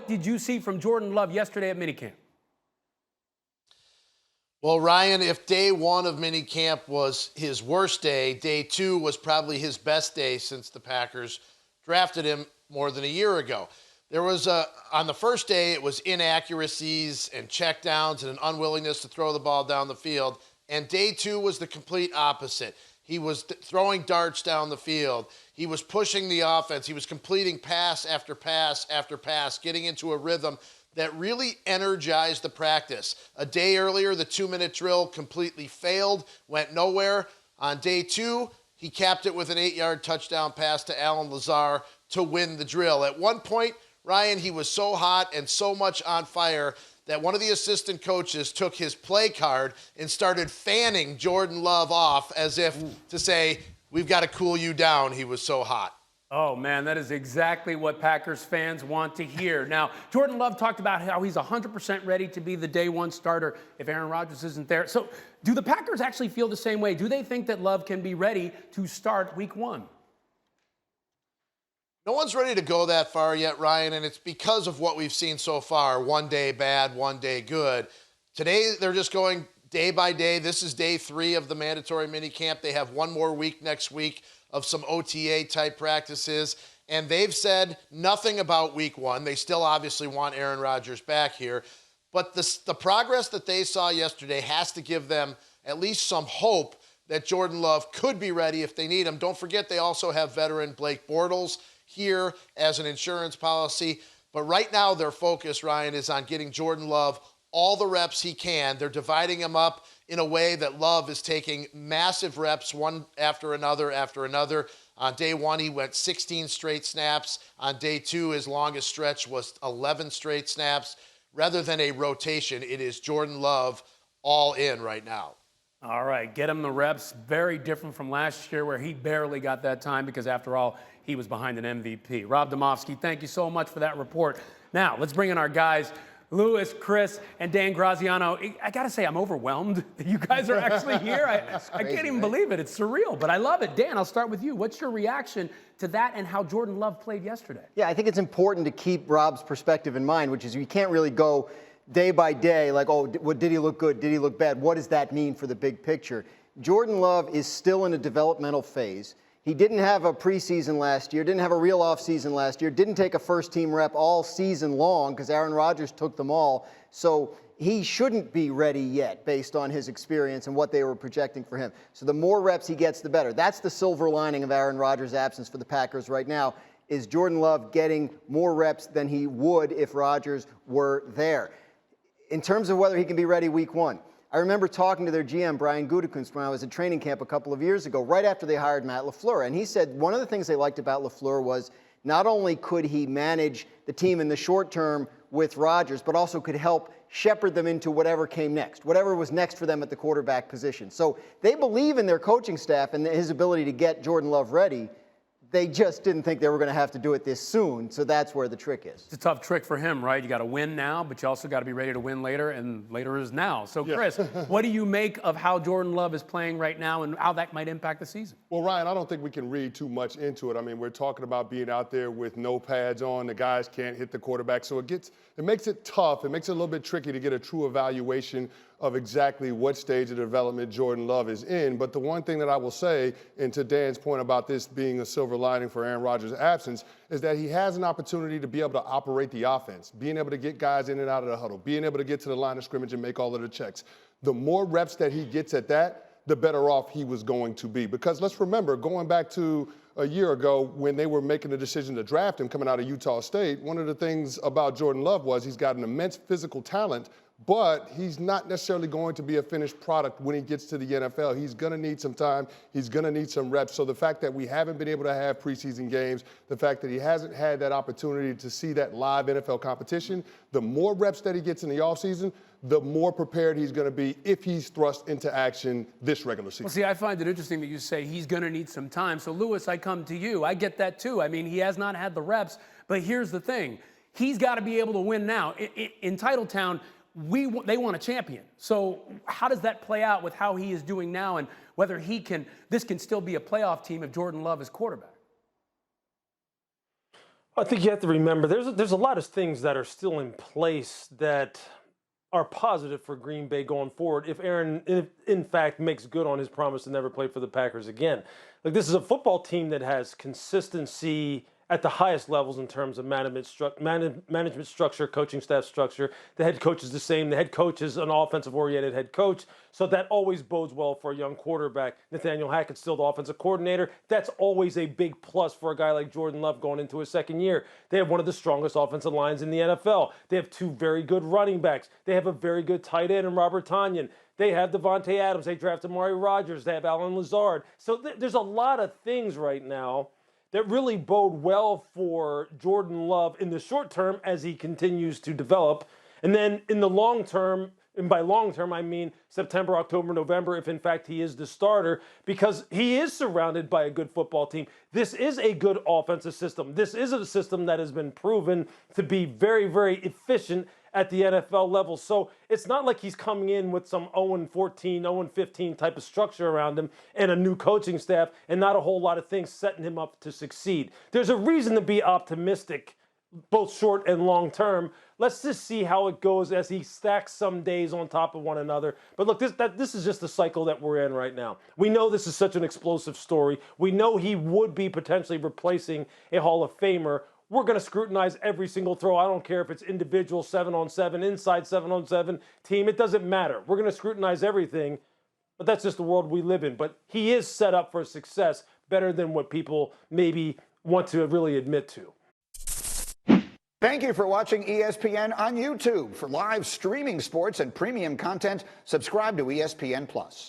what did you see from Jordan Love yesterday at minicamp? Well, Ryan, if day one of minicamp was his worst day, day two was probably his best day since the Packers drafted him more than a year ago. There was on the first day, it was inaccuracies and checkdowns and an unwillingness to throw the ball down the field. And day two was the complete opposite. He was throwing darts down the field. He was pushing the offense. He was completing pass after pass after pass, getting into a rhythm that really energized the practice. A day earlier, the 2-minute drill completely failed, went nowhere. On day two, he capped it with an 8-yard touchdown pass to Allen Lazard to win the drill. At one point, Ryan, he was so hot and so much on fire that one of the assistant coaches took his play card and started fanning Jordan Love off as if to say, we've got to cool you down. He was so hot. Oh, man, that is exactly what Packers fans want to hear. Now, Jordan Love talked about how he's 100% ready to be the day one starter if Aaron Rodgers isn't there. So do the Packers actually feel the same way? Do they think that Love can be ready to start week one? No one's ready to go that far yet, Ryan, and it's because of what we've seen so far. One day bad, one day good. Today, they're just going day by day. This is day 3 of the mandatory minicamp. They have one more week next week of some OTA-type practices, and they've said nothing about week one. They still obviously want Aaron Rodgers back here, but the progress that they saw yesterday has to give them at least some hope that Jordan Love could be ready if they need him. Don't forget, they also have veteran Blake Bortles here as an insurance policy, but right now their focus, Ryan, is on getting Jordan Love all the reps he can. They're dividing him up in a way that Love is taking massive reps, one after another after another. On day one, he went 16 straight snaps. On day two, his longest stretch was 11 straight snaps. Rather than a rotation, it is Jordan Love all in right now. All right, get him the reps. Very different from last year where he barely got that time because, after all, he was behind an MVP. Rob Demovsky, thank you so much for that report. Now, let's bring in our guys. Louis, Chris, and Dan Graziano. I got to say, I'm overwhelmed that you guys are actually here. I can't even believe it. It's surreal, but I love it. Dan, I'll start with you. What's your reaction to that and how Jordan Love played yesterday? Yeah, I think it's important to keep Rob's perspective in mind, which is you can't really go day by day like, oh, did he look good? Did he look bad? What does that mean for the big picture? Jordan Love is still in a developmental phase. He didn't have a preseason last year, didn't have a real offseason last year, didn't take a first-team rep all season long because Aaron Rodgers took them all. So he shouldn't be ready yet based on his experience and what they were projecting for him. So the more reps he gets, the better. That's the silver lining of Aaron Rodgers' absence for the Packers right now, is Jordan Love getting more reps than he would if Rodgers were there. In terms of whether he can be ready week one, I remember talking to their GM, Brian Gutekunst, when I was at training camp a couple of years ago, right after they hired Matt LaFleur. And he said one of the things they liked about LaFleur was not only could he manage the team in the short term with Rodgers, but also could help shepherd them into whatever came next, whatever was next for them at the quarterback position. So they believe in their coaching staff and his ability to get Jordan Love ready. They just didn't think they were going to have to do it this soon, so that's where the trick is. It's a tough trick for him, right? You got to win now, but you also got to be ready to win later, and later is now. So, Chris, what do you make of how Jordan Love is playing right now and how that might impact the season? Well, Ryan, I don't think we can read too much into it. I mean, we're talking about being out there with no pads on. The guys can't hit the quarterback, so it makes it tough. It makes it a little bit tricky to get a true evaluation of exactly what stage of development Jordan Love is in. But the one thing that I will say, and to Dan's point about this being a silver lining for Aaron Rodgers' absence, is that he has an opportunity to be able to operate the offense, being able to get guys in and out of the huddle, being able to get to the line of scrimmage and make all of the checks. The more reps that he gets at that, the better off he was going to be. Because let's remember, going back to a year ago when they were making the decision to draft him coming out of Utah State, one of the things about Jordan Love was he's got an immense physical talent, but he's not necessarily going to be a finished product when he gets to the NFL. He's going to need some time. He's going to need some reps. So the fact that we haven't been able to have preseason games, the fact that he hasn't had that opportunity to see that live NFL competition, the more reps that he gets in the offseason, the more prepared he's going to be if he's thrust into action this regular season. Well, see, I find it interesting that you say he's going to need some time. So, Louis, I come to you. I get that, too. I mean, he has not had the reps. But here's the thing. He's got to be able to win now. In Titletown, they want a champion. So how does that play out with how he is doing now and whether this can still be a playoff team if Jordan Love is quarterback? I think you have to remember there's a lot of things that are still in place that are positive for Green Bay going forward if Aaron, in fact, makes good on his promise to never play for the Packers again. Like, this is a football team that has consistency at the highest levels in terms of management structure, coaching staff structure. The head coach is the same. The head coach is an offensive-oriented head coach, so that always bodes well for a young quarterback. Nathaniel Hackett's still the offensive coordinator. That's always a big plus for a guy like Jordan Love going into his second year. They have one of the strongest offensive lines in the NFL. They have two very good running backs. They have a very good tight end in Robert Tonyan. They have Devontae Adams. They drafted Aaron Rodgers. They have Alan Lazard. So there's a lot of things right now that really bode well for Jordan Love in the short term as he continues to develop. And then in the long term, and by long term, I mean September, October, November, if in fact he is the starter, because he is surrounded by a good football team. This is a good offensive system. This is a system that has been proven to be very, very efficient at the NFL level. So it's not like he's coming in with some 0-14, 0-15 type of structure around him and a new coaching staff and not a whole lot of things setting him up to succeed. There's a reason to be optimistic, both short and long term. Let's just see how it goes as he stacks some days on top of one another. But look, this is just the cycle that we're in right now. We know this is such an explosive story. We know he would be potentially replacing a Hall of Famer. We're going to scrutinize every single throw. I don't care if it's individual 7-on-7, inside 7-on-7, team. It doesn't matter. We're going to scrutinize everything, but that's just the world we live in. But he is set up for success better than what people maybe want to really admit to. Thank you for watching ESPN on YouTube. For live streaming sports and premium content, subscribe to ESPN+.